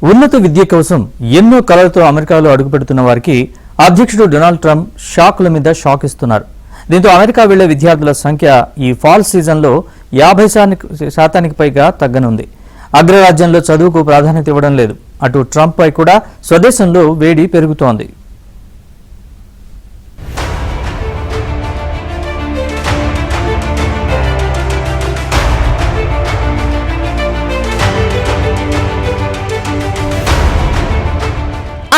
ఉన్నత విద్య కోసం ఎన్నో కలలతో అమెరికాలో అడుగుపెడుతున్న వారికి అధ్యక్షుడు డొనాల్డ్ ట్రంప్ షాకుల మీద షాక్ ఇస్తున్నారు. దీంతో అమెరికా వెళ్లే విద్యార్థుల సంఖ్య ఈ ఫాల్ సీజన్లో 50% పైగా తగ్గనుంది. అగ్రరాజ్యంలో చదువుకు ప్రాధాన్యత ఇవ్వడం లేదు. అటు ట్రంప్ పై కూడా స్వదేశంలో వేడి పెరుగుతోంది.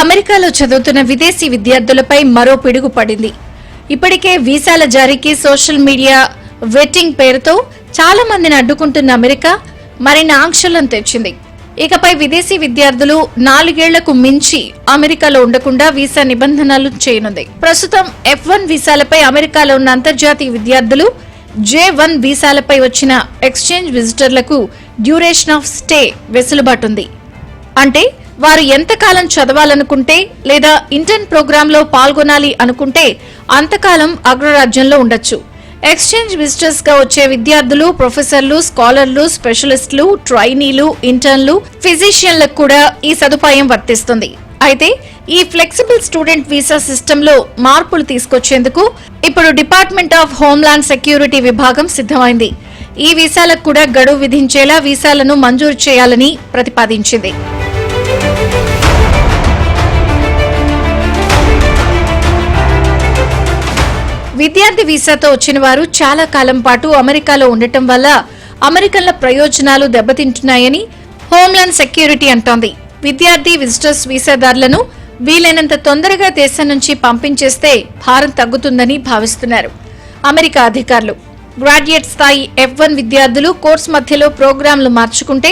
అమెరికాలో చదువుతున్న విదేశీ విద్యార్థులపై మరో పిడుగు పడింది. ఇప్పటికే వీసాల జారీకి సోషల్ మీడియా వెట్టింగ్ పేరుతో చాలా మందిని అడ్డుకుంటున్న అమెరికా మరిన్ని ఆంక్షలను తెచ్చింది. ఇకపై విదేశీ విద్యార్థులు 4 ఏళ్లకు మించి అమెరికాలో ఉండకుండా వీసా నిబంధనలు చేయనుంది. ప్రస్తుతం F1 వీసాలపై అమెరికాలో ఉన్న అంతర్జాతీయ విద్యార్థులు, J1 వీసాలపై వచ్చిన ఎక్స్చేంజ్ విజిటర్లకు డ్యూరేషన్ ఆఫ్ స్టే వెసులుబాటు ఉంది. అంటే వారు ఎంతకాలం చదవాలనుకుంటే లేదా ఇంటర్న్ ప్రోగ్రాంలో పాల్గొనాలి అనుకుంటే అంతకాలం అగ్రరాజ్యంలో ఉండొచ్చు. ఎక్స్చేంజ్ విజిటర్స్ గా వచ్చే విద్యార్థులు, ప్రొఫెసర్లు, స్కాలర్లు, స్పెషలిస్టులు, ట్రైనీలు, ఇంటర్న్లు, ఫిజిషియన్లకు కూడా ఈ సదుపాయం వర్తిస్తుంది. అయితే ఈ ఫ్లెక్సిబుల్ స్టూడెంట్ వీసా సిస్టంలో మార్పులు తీసుకొచ్చేందుకు ఇప్పుడు డిపార్ట్మెంట్ ఆఫ్ హోమ్లాండ్ సెక్యూరిటీ విభాగం సిద్ధమైంది. ఈ వీసాలకు కూడా గడువు విధించేలా వీసాలను మంజూరు చేయాలని ప్రతిపాదించింది. విద్యార్థి వీసాతో వచ్చిన వారు చాలా కాలం పాటు అమెరికాలో ఉండటం వల్ల అమెరికన్ల ప్రయోజనాలు దెబ్బతింటున్నాయని హోమ్లాండ్ సెక్యూరిటీ అంటోంది. విద్యార్థి విజిటర్స్ వీసాదారులను వీలైనంత తొందరగా దేశం నుంచి పంపించేస్తే భారం తగ్గుతుందని భావిస్తున్నారు అమెరికా అధికారులు. గ్రాడ్యుయేట్ స్థాయి F1 విద్యార్థులు కోర్సు మధ్యలో ప్రోగ్రాంలు మార్చుకుంటే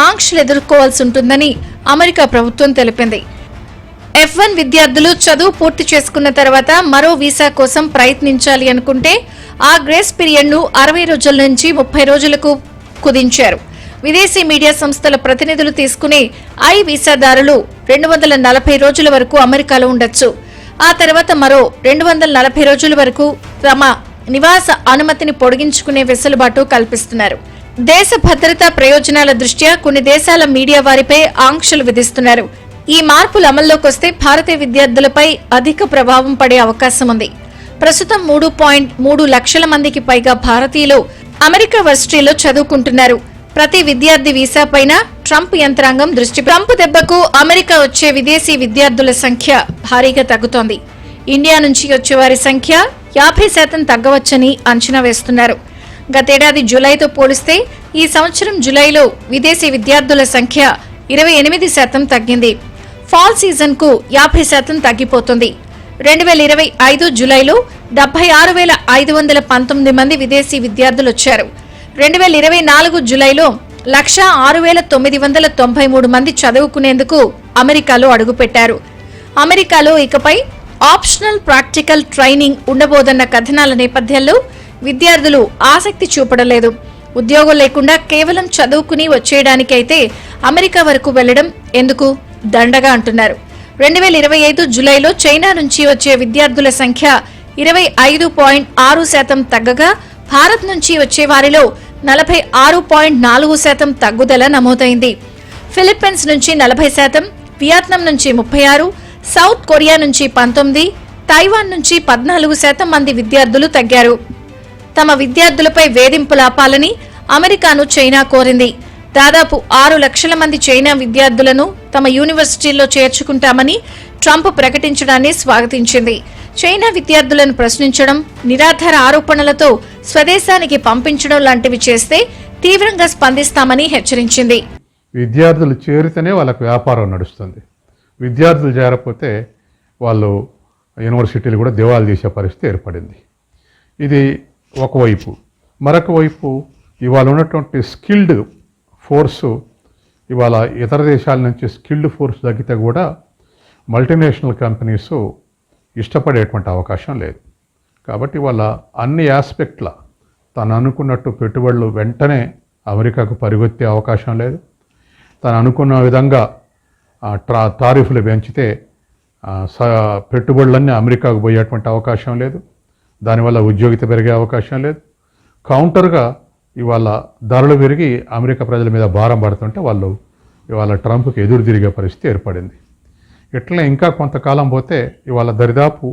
ఆంక్షలు ఎదుర్కోవాల్సి ఉంటుందని అమెరికా ప్రభుత్వం తెలిపింది. F1 విద్యార్థులు చదువు పూర్తి చేసుకున్న తర్వాత మరో వీసా కోసం ప్రయత్నించాలి అనుకుంటే ఆ గ్రేస్ పీరియడ్ ను 60 రోజుల నుంచి 30 రోజులకు కుదించారు. విదేశీ మీడియా సంస్థల ప్రతినిధులు తీసుకునే వీసాదారులు 240 రోజుల వరకు అమెరికాలో ఉండొచ్చు. ఆ తర్వాత మరో 240 రోజుల వరకు తమ నివాస అనుమతిని పొడిగించుకునే వెసులుబాటు కల్పిస్తున్నారు. దేశ భద్రతా ప్రయోజనాల దృష్ట్యా కొన్ని దేశాల మీడియా వారిపై ఆంక్షలు విధిస్తున్నారు. ఈ మార్పులు అమల్లోకి వస్తే భారతీయ విద్యార్థులపై అధిక ప్రభావం పడే అవకాశం ఉంది. ప్రస్తుతం 3.3 లక్షల మందికి పైగా భారతీయులు అమెరికా వర్సిటీలో చదువుకుంటున్నారు. ప్రతి విద్యార్థి వీసా పైన ట్రంప్ యంత్రాంగం దృష్టి. ట్రంప్ దెబ్బకు అమెరికా వచ్చే విదేశీ విద్యార్థుల సంఖ్య భారీగా తగ్గుతోంది. ఇండియా నుంచి వచ్చే వారి సంఖ్య 50% తగ్గవచ్చని అంచనా వేస్తున్నారు. గతేడాది జూలైతో పోలిస్తే ఈ సంవత్సరం జూలైలో విదేశీ విద్యార్థుల సంఖ్య 28% తగ్గింది. ఫాల్ సీజన్ కు 50% తగ్గిపోతుంది. 2025 జూలైలో 76,519 మంది విదేశీ విద్యార్థులు వచ్చారు. 2024 జూలైలో 106,993 మంది చదువుకునేందుకు అమెరికాలో అడుగుపెట్టారు. అమెరికాలో ఇకపై ఆప్షనల్ ప్రాక్టికల్ ట్రైనింగ్ ఉండబోదన్న కథనాల నేపథ్యంలో విద్యార్థులు ఆసక్తి చూపడలేదు. ఉద్యోగం లేకుండా కేవలం చదువుకుని వచ్చేయడానికైతే అమెరికా వరకు వెళ్లడం ఎందుకు దండగా అంటున్నారు. 2025 జూలైలో చైనా నుంచి వచ్చే విద్యార్థుల సంఖ్య 25.6% తగ్గగా భారత్ నుంచి వచ్చే వారిలో 46.4% తగ్గుదల నమోదైంది. ఫిలిప్పీన్స్ నుంచి 40%, వియత్నాం నుంచి 36%, సౌత్ కొరియా నుంచి 19%, తైవాన్ నుంచి 14% మంది విద్యార్థులు తగ్గారు. తమ విద్యార్థులపై వేధింపులాపాలని అమెరికాను చైనా కోరింది. దాదాపు 6 లక్షల మంది చైనా విద్యార్థులను తమ యూనివర్సిటీల్లో చేర్చుకుంటామని ట్రంప్ ప్రకటించడాన్ని స్వాగతించింది. చైనా విద్యార్థులను ప్రశ్నించడం, నిరాధార ఆరోపణలతో స్వదేశానికి పంపించడం లాంటివి చేస్తే తీవ్రంగా స్పందిస్తామని హెచ్చరించింది. విద్యార్థులు చేరితేనే వాళ్ళకు వ్యాపారం నడుస్తుంది. విద్యార్థులు చేరకపోతే వాళ్ళు యూనివర్సిటీలు కూడా దివాళా తీసే పరిస్థితి ఏర్పడింది. ఇది ఒకవైపు. మరొక వైపు ఇవాళ ఉన్నటువంటి స్కిల్డ్ ఫోర్సు ఇవాళ ఇతర దేశాల నుంచి స్కిల్డ్ ఫోర్స్ తగ్గితే కూడా మల్టీనేషనల్ కంపెనీస్ ఇష్టపడేటువంటి అవకాశం లేదు. కాబట్టి వాళ్ళ అన్ని ఆస్పెక్ట్ల తను అనుకున్నట్టు పెట్టుబడులు వెంటనే అమెరికాకు పరిగెత్తే అవకాశం లేదు. తను అనుకున్న విధంగా టారిఫ్లు పెంచితే పెట్టుబడులన్నీ అమెరికాకు పోయేటువంటి అవకాశం లేదు. దానివల్ల ఉద్యోగిత పెరిగే అవకాశం లేదు. కౌంటర్గా ఇవాళ ధరలు పెరిగి అమెరికా ప్రజల మీద భారం పడుతుంటే వాళ్ళు ఇవాళ ట్రంప్కి ఎదురు తిరిగే పరిస్థితి ఏర్పడింది. ఇట్లా ఇంకా కొంతకాలం పోతే ఇవాళ దరిదాపు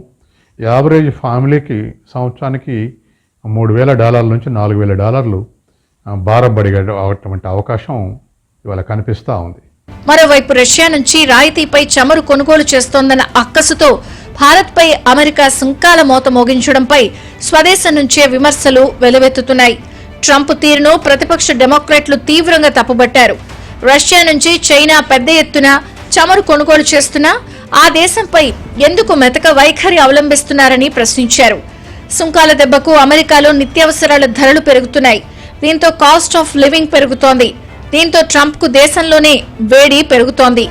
యావరేజ్ ఫ్యామిలీకి సంవత్సరానికి $3,000 నుంచి $4,000 భారం పడిగేటువంటి అవకాశం ఇవాళ కనిపిస్తూ ఉంది. మరోవైపు రష్యా నుంచి రాయితీపై చమురు కొనుగోలు చేస్తోందన్న అక్కసుతో భారత్పై అమెరికా సుంకాల మోత మోగించడంపై స్వదేశం నుంచే విమర్శలు వెలువెత్తుతున్నాయి. ట్రంప్ తీరును ప్రతిపక్ష డెమోక్రాట్లు తీవ్రంగా తప్పుబట్టారు. రష్యా నుంచి చైనా పెద్ద ఎత్తున చమురు కొనుగోలు చేస్తున్నా ఆ దేశంపై ఎందుకు మెతక వైఖరి అవలంబిస్తున్నారని ప్రశ్నించారు. సుంకాల దెబ్బకు అమెరికాలో నిత్యావసరాల ధరలు పెరుగుతున్నాయి. దీంతో కాస్ట్ ఆఫ్ లివింగ్ పెరుగుతోంది. దీంతో ట్రంప్ కు దేశంలోనే వేడి పెరుగుతోంది.